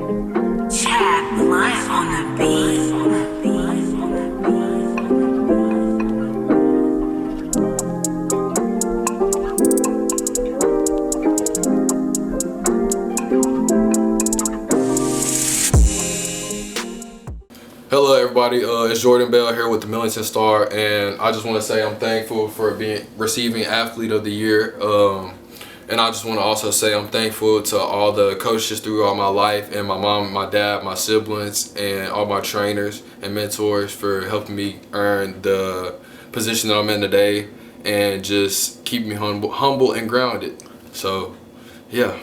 Chat live on the beat. Hello everybody, it's Jaelon Dowell here with the Millington Star, and I just want to say I'm thankful for receiving Athlete of the Year, and I just want to also say I'm thankful to all the coaches throughout my life, and my mom, my dad, my siblings, and all my trainers and mentors for helping me earn the position that I'm in today, and just keep me humble and grounded. So, yeah.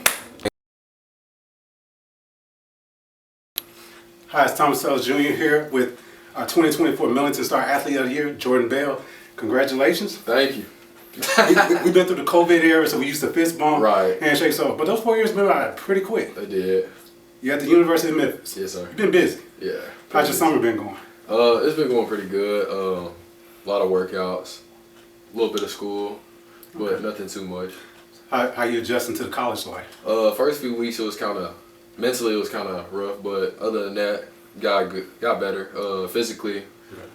Hi, it's Thomas Sells Jr. here with our 2024 Millington Star Athlete of the Year, Jaelon Dowell. Congratulations. Thank you. We've been through the COVID era, so we used to fist bump, right, handshake, but those 4 years went by pretty quick. They did. You're at the University of Memphis. Yes, sir. You've been busy. Yeah. How's your summer been going? It's been going pretty good. A lot of workouts, a little bit of school, but nothing too much. How you adjusting to the college life? First few weeks it was kind of, mentally it was kind of rough, but other than that, got better. Physically,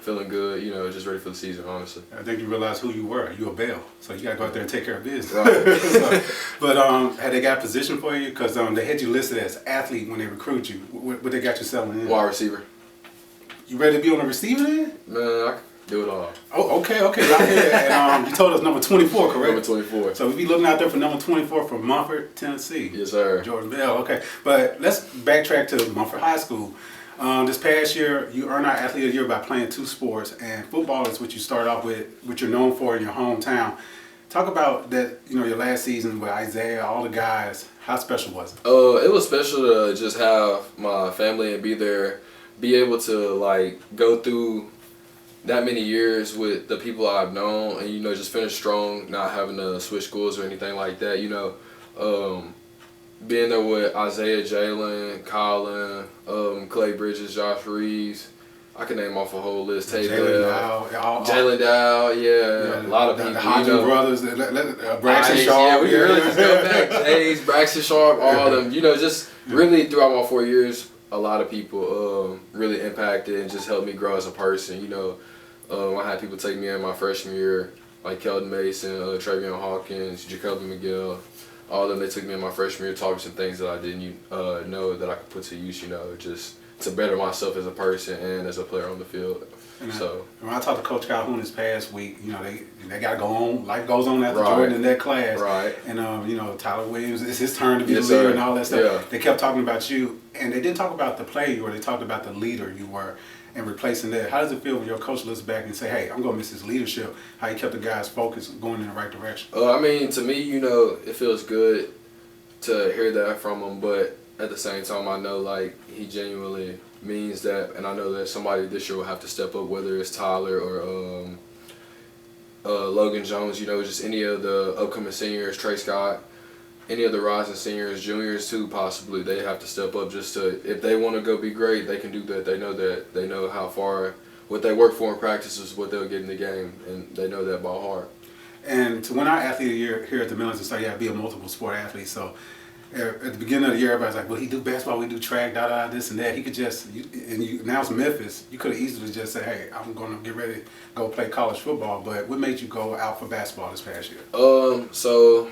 feeling good, just ready for the season, honestly. I think you realized who you were. You a bail, so you got to go out there and take care of business. Right. But had they got a position for you? Because they had you listed as athlete when they recruit you. What they got you selling in? Wide receiver. You ready to be on the receiving end? Man, I can do it all. Oh, okay. Right here. And you told us number 24, correct? Number 24. So we be looking out there for number 24 from Munford, Tennessee. Yes, sir. Jaelon Dowell. Okay, but let's backtrack to Munford High School. This past year, you earned our Athlete of the Year by playing 2 sports, and football is what you start off with, what you're known for in your hometown. Talk about that, your last season with Isaiah, all the guys. How special was it? It was special to just have my family and be there, be able to go through that many years with the people I've known, and just finish strong, not having to switch schools or anything like that. Being there with Isaiah, Jaelon, Kollin, Clay Bridges, Josh Reeves, I can name off a whole list. Jaelon Dowell, yeah, a lot of people. The Hodgin brothers, Braxton Sharp. Yeah, we can really just go back. Jays, Braxton Sharp, all of them. Just really throughout my 4 years, a lot of people really impacted and just helped me grow as a person. I had people take me in my freshman year, like Keldon Mason, Travion Hawkins, Jacoby McGill. All of them, they took me in my freshman year, taught me some things that I didn't know that I could put to use, just to better myself as a person and as a player on the field. And so when I talked to Coach Calhoun this past week, they got to go on. Life goes on after right. Jordan in that class. Right. And Tyler Williams, it's his turn to be yes, the leader sir. and all that stuff. Yeah. They kept talking about you, and they didn't talk about the player you were. They talked about the leader you were, and replacing that. How does it feel when your coach looks back and say, "Hey, I'm gonna miss his leadership"? How he kept the guys focused, going in the right direction. To me, it feels good to hear that from him, but at the same time, I know he genuinely means that, and I know that somebody this year will have to step up, whether it's Tyler or Logan Jones, just any of the upcoming seniors, Trey Scott, any of the rising seniors, juniors too, possibly. They have to step up just to, if they want to go be great, they can do that. They know how far, what they work for in practice is what they'll get in the game, and they know that by heart. And to win our Athlete of the Year here at the Millington Star, you have to be a multiple sport athlete. So at the beginning of the year, everybody's like, well, he do basketball, we do track, this and that. He could just, now it's Memphis, you could have easily just said, hey, I'm going to get ready to go play college football. But what made you go out for basketball this past year? So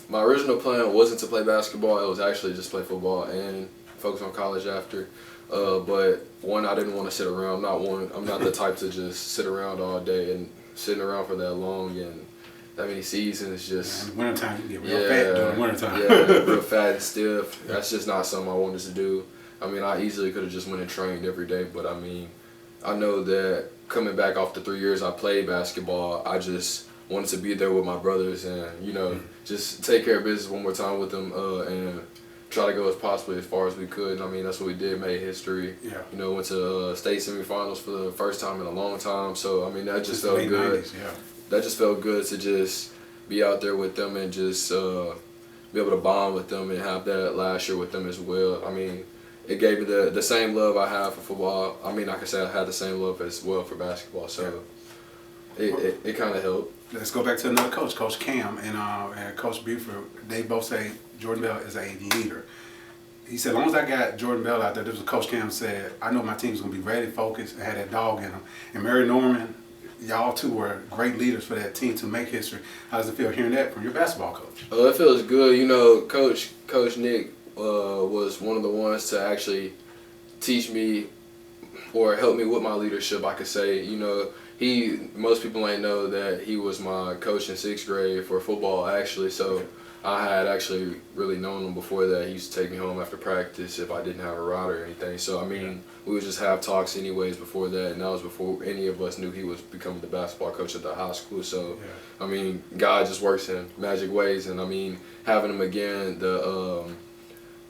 my original plan wasn't to play basketball. It was actually just play football and focus on college after. But one, I didn't want to sit around. I'm not the type to just sit around all day, and sitting around for that long and that many seasons just. In the wintertime, you get real fat during the wintertime. Yeah, real fat and stiff. That's just not something I wanted to do. I easily could have just went and trained every day, but I know that coming back off the 3 years I played basketball, I just wanted to be there with my brothers and, just take care of business one more time with them and try to go as far as we could. That's what we did, made history. Yeah. Went to state semifinals for the first time in a long time. So, that just felt good. 90s, yeah. That just felt good to just be out there with them and just be able to bond with them and have that last year with them as well. It gave me the same love I have for football. Like I said, I had the same love as well for basketball. So it kind of helped. Let's go back to another coach, Coach Cam and Coach Buford. They both say Jaelon Dowell is a leader. he said, as long as I got Jordan Bell out there, this was Coach Cam said, I know my team's going to be ready, focused, and had that dog in them. And Mary Norman, y'all two were great leaders for that team to make history. How does it feel hearing that from your basketball coach? It feels good. You know, Coach Nick was one of the ones to actually teach me or help me with my leadership, I could say. You know, most people ain't know that he was my coach in 6th grade for football, actually. So I had actually really known him before that. He used to take me home after practice if I didn't have a ride or anything. So, I mean, we would just have talks anyways before that, and that was before any of us knew he was becoming the basketball coach at the high school. So, I mean, God just works in magic ways, and, I mean, having him again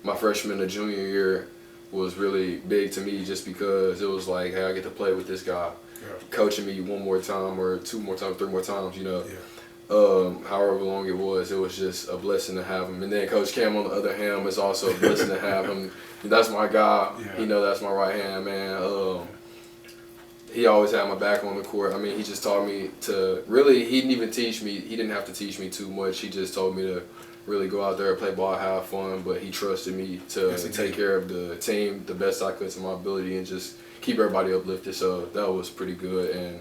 my freshman and junior year was really big to me just because it was like, hey, I get to play with this guy. Coaching me one more time or 2 more times, 3 more times, you know. However long it was just a blessing to have him. And then Coach Cam, on the other hand, was also a blessing to have him. That's my guy. You know, that's my right hand man. He always had my back on the court. I mean, he just taught me to really, he didn't even teach me, he didn't have to teach me too much. He just told me to really go out there, play ball, have fun, but he trusted me to take care of the team the best I could to my ability and just keep everybody uplifted. So that was pretty good, and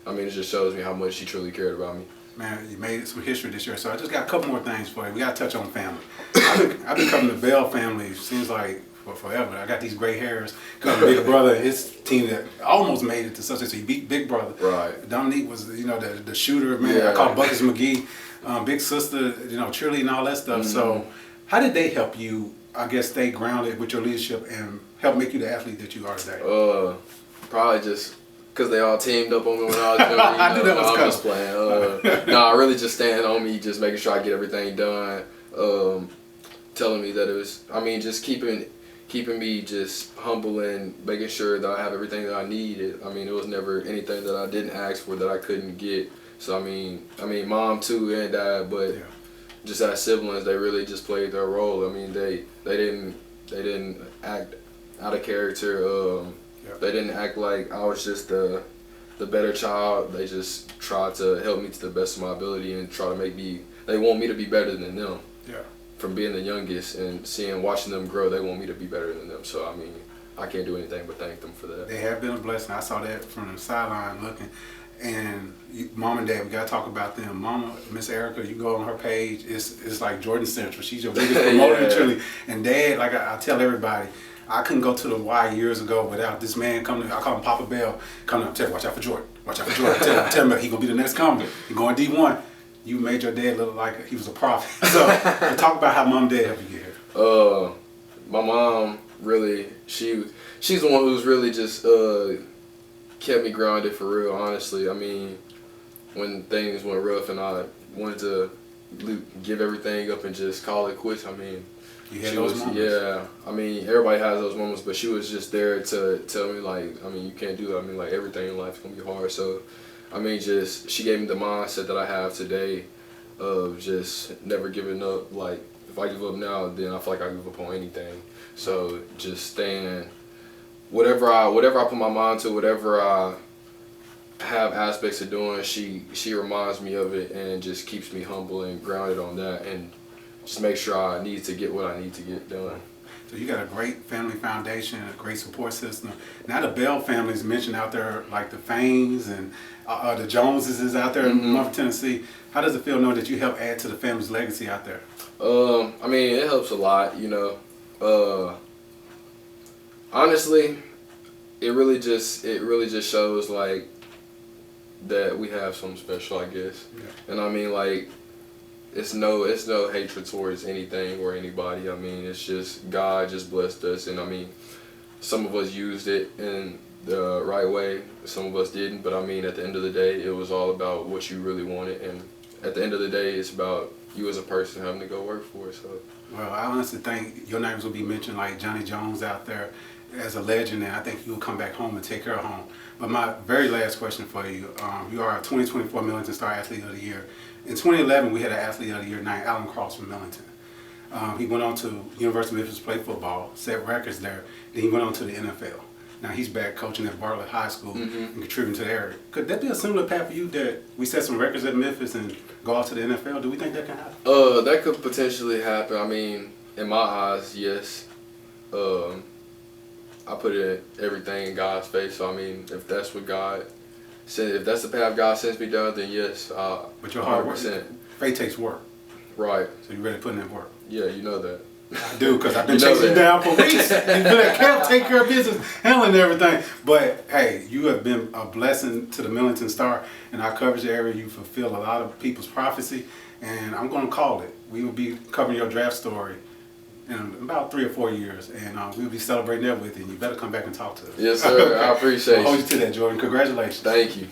I mean, it just shows me how much he truly cared about me. Man, you made some history this year, so I just got a couple more things for you. We got to touch on family. I've been covering the Bell family, seems like, for forever. I got these gray hairs. Covering Big Brother, his team that almost made it to such as he beat Big Brother. Right. Dominique was, you know, the shooter, man. I call Buckets McGee. Big sister, you know, cheerleading and all that stuff. So how did they help you, I guess, stay grounded with your leadership and help make you the athlete that you are today? Probably just because they all teamed up on me when I was young. I knew that was coming. I'm just playing. I really just staying on me, just making sure I get everything done. Telling me that it was, I mean, just keeping me just humble and making sure that I have everything that I needed. I mean, it was never anything that I didn't ask for that I couldn't get. So I mean, mom too and dad, but just as siblings, they really just played their role. I mean, they didn't act out of character. They didn't act like I was just the better child. They just tried to help me to the best of my ability and try to make me. They want me to be better than them. From being the youngest and watching them grow, they want me to be better than them. So I mean, I can't do anything but thank them for that. They have been a blessing. I saw that from the sideline looking. And mom and dad, we gotta talk about them. Mama, Miss Erica, you go on her page. It's like Jordan Central. She's your biggest promoter, truly. And dad, like I tell everybody, I couldn't go to the Y years ago without this man coming. I call him Papa Bell. Coming up, tell watch out for Jordan. Watch out for Jordan. Tell him he gonna be the next comer. He going D1. You made your dad look like he was a prophet. So talk about how mom and dad helped you get here. My mom really, she's the one who's really just kept me grounded for real, honestly. I mean, when things went rough and I wanted to give everything up and just call it quits, I mean, she was, I mean, everybody has those moments, but she was just there to tell me, like, I mean, you can't do that. I mean, like, everything in life is going to be hard. So, I mean, she gave me the mindset that I have today of just never giving up. Like, if I give up now, then I feel like I give up on anything. So, just staying, whatever I put my mind to, whatever I have aspects of doing, she reminds me of it and just keeps me humble and grounded on that and just make sure I need to get what I need to get done. So you got a great family foundation, a great support system. Now the Bell family is mentioned out there, like the Faines and the Joneses is out there in Munford, Tennessee. How does it feel knowing that you help add to the family's legacy out there? I mean, it helps a lot, you know. Honestly, it really just shows like that we have something special, I guess. And I mean, like, it's no hatred towards anything or anybody. I mean, it's just God just blessed us, and I mean, some of us used it in the right way, some of us didn't. But I mean, at the end of the day, it was all about what you really wanted, and at the end of the day, it's about you as a person having to go work for it. So. Well, I honestly think your names will be mentioned like Johnny Jones out there as a legend, and I think you'll come back home and take her home. But my very last question for you, you are a 2024 Millington Star Athlete of the Year. In 2011, we had an Athlete of the Year named Alan Cross from Millington. He went on to University of Memphis to play football, set records there, then he went on to the NFL. Now he's back coaching at Bartlett High School and contributing to the area. Could that be a similar path for you, that we set some records at Memphis and go out to the NFL? Do we think that can happen? That could potentially happen. I mean, in my eyes, yes. I put everything in God's face. So I mean, if that's what God said, if that's the path God sends me down, then yes. But your hard work, faith takes work. Right. So you ready to put in that work? Yeah, you know that. I do, because I've been chasing you down for weeks. You've been at camp, take care of business, handling everything. But hey, you have been a blessing to the Millington Star in our coverage area. You fulfill a lot of people's prophecy, and I'm going to call it. We will be covering your draft story in about 3 or 4 years, and we'll be celebrating that with you. You better come back and talk to us. Yes, sir. I appreciate I'll hold you. you to that, Jordan. Congratulations. Thank you.